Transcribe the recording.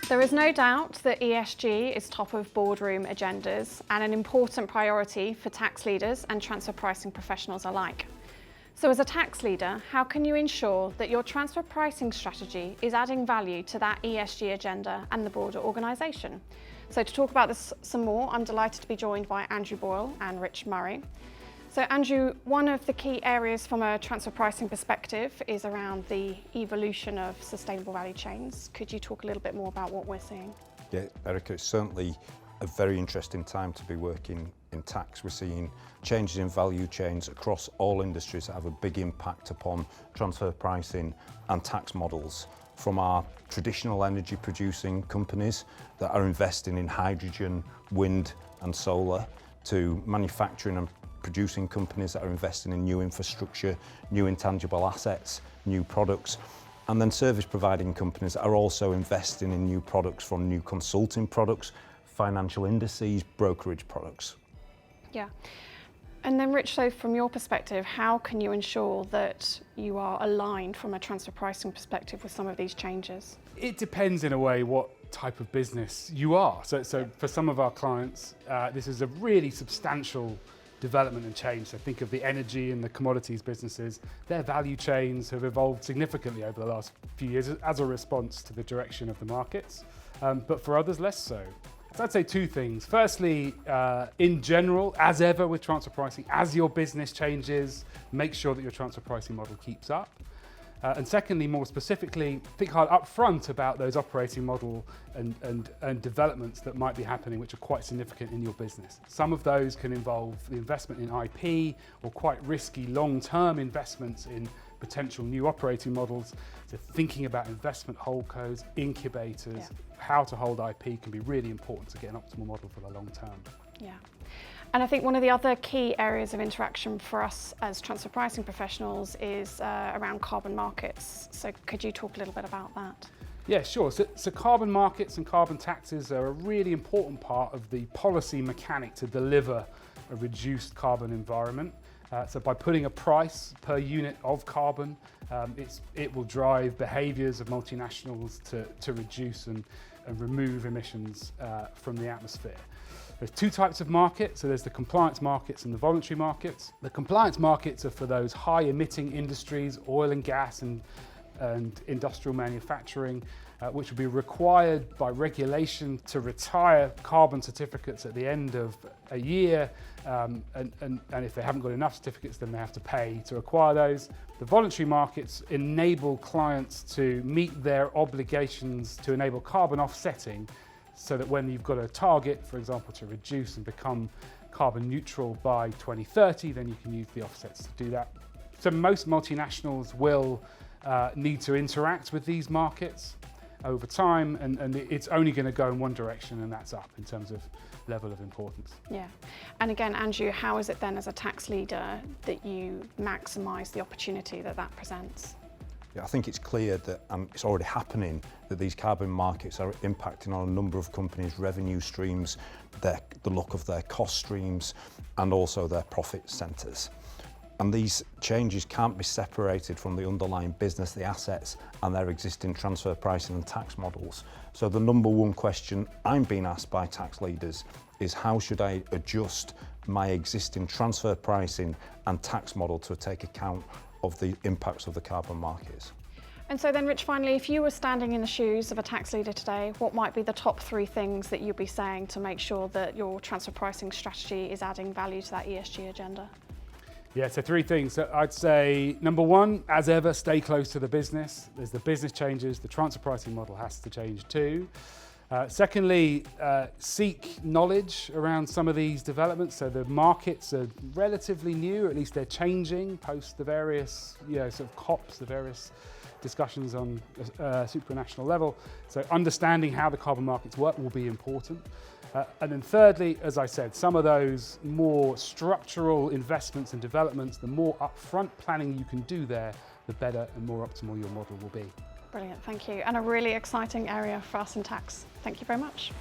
There is no doubt that ESG is top of boardroom agendas and an important priority for tax leaders and transfer pricing professionals alike. So as a tax leader, how can you ensure that your transfer pricing strategy is adding value to that ESG agenda and the broader organisation? So to talk about this some more, I'm delighted to be joined by Andrew Boyle and Rich Murray. So Andrew, one of the key areas from a transfer pricing perspective is around the evolution of sustainable value chains. Could you talk a little bit more about what we're seeing? Yeah, Erica, it's certainly a very interesting time to be working in tax. We're seeing changes in value chains across all industries that have a big impact upon transfer pricing and tax models, from our traditional energy producing companies that are investing in hydrogen, wind and solar, to manufacturing and producing companies that are investing in new infrastructure, new intangible assets, new products, and then service providing companies that are also investing in new products, from new consulting products, financial indices, brokerage products. Yeah. And then Rich, so from your perspective, how can you ensure that you are aligned from a transfer pricing perspective with some of these changes? It depends in a way what type of business you are. So for some of our clients, this is a really substantial development and change. So think of the energy and the commodities businesses. Their value chains have evolved significantly over the last few years as a response to the direction of the markets, but for others less so. So I'd say two things. Firstly, in general, as ever with transfer pricing, as your business changes, make sure that your transfer pricing model keeps up. And secondly, more specifically, think hard up front about those operating model and developments that might be happening, which are quite significant in your business. Some of those can involve the investment in IP or quite risky long-term investments in potential new operating models. So thinking about investment holdcos, incubators, how to hold IP can be really important to get an optimal model for the long term. Yeah. And I think one of the other key areas of interaction for us as transfer pricing professionals is around carbon markets. So could you talk a little bit about that? Yeah, sure. So carbon markets and carbon taxes are a really important part of the policy mechanic to deliver a reduced carbon environment. So by putting a price per unit of carbon, it will drive behaviours of multinationals to reduce and remove emissions from the atmosphere. There's two types of markets. So there's the compliance markets and the voluntary markets. The compliance markets are for those high emitting industries, oil and gas and industrial manufacturing, which will be required by regulation to retire carbon certificates at the end of a year. And if they haven't got enough certificates, then they have to pay to acquire those. The voluntary markets enable clients to meet their obligations to enable carbon offsetting, so that when you've got a target, for example, to reduce and become carbon neutral by 2030, then you can use the offsets to do that. So most multinationals will need to interact with these markets over time, and it's only going to go in one direction, and that's up in terms of level of importance. Yeah. And again, Andrew, how is it then as a tax leader that you maximise the opportunity that that presents? Yeah, I think it's clear that it's already happening, that these carbon markets are impacting on a number of companies' revenue streams, the look of their cost streams, and also their profit centres. And these changes can't be separated from the underlying business, the assets, and their existing transfer pricing and tax models. So the number one question I'm being asked by tax leaders is, how should I adjust my existing transfer pricing and tax model to take account of the impacts of the carbon markets? And so then, Rich, finally, if you were standing in the shoes of a tax leader today, what might be the top three things that you'd be saying to make sure that your transfer pricing strategy is adding value to that ESG agenda? Yeah, so three things. So I'd say, number one, as ever, stay close to the business. As the business changes, the transfer pricing model has to change too. Secondly, seek knowledge around some of these developments. So the markets are relatively new, or at least they're changing post the various, sort of COPs, the various discussions on a supranational level. So understanding how the carbon markets work will be important. And then thirdly, as I said, some of those more structural investments and developments, the more upfront planning you can do there, the better and more optimal your model will be. Brilliant, thank you. And a really exciting area for us in tax. Thank you very much.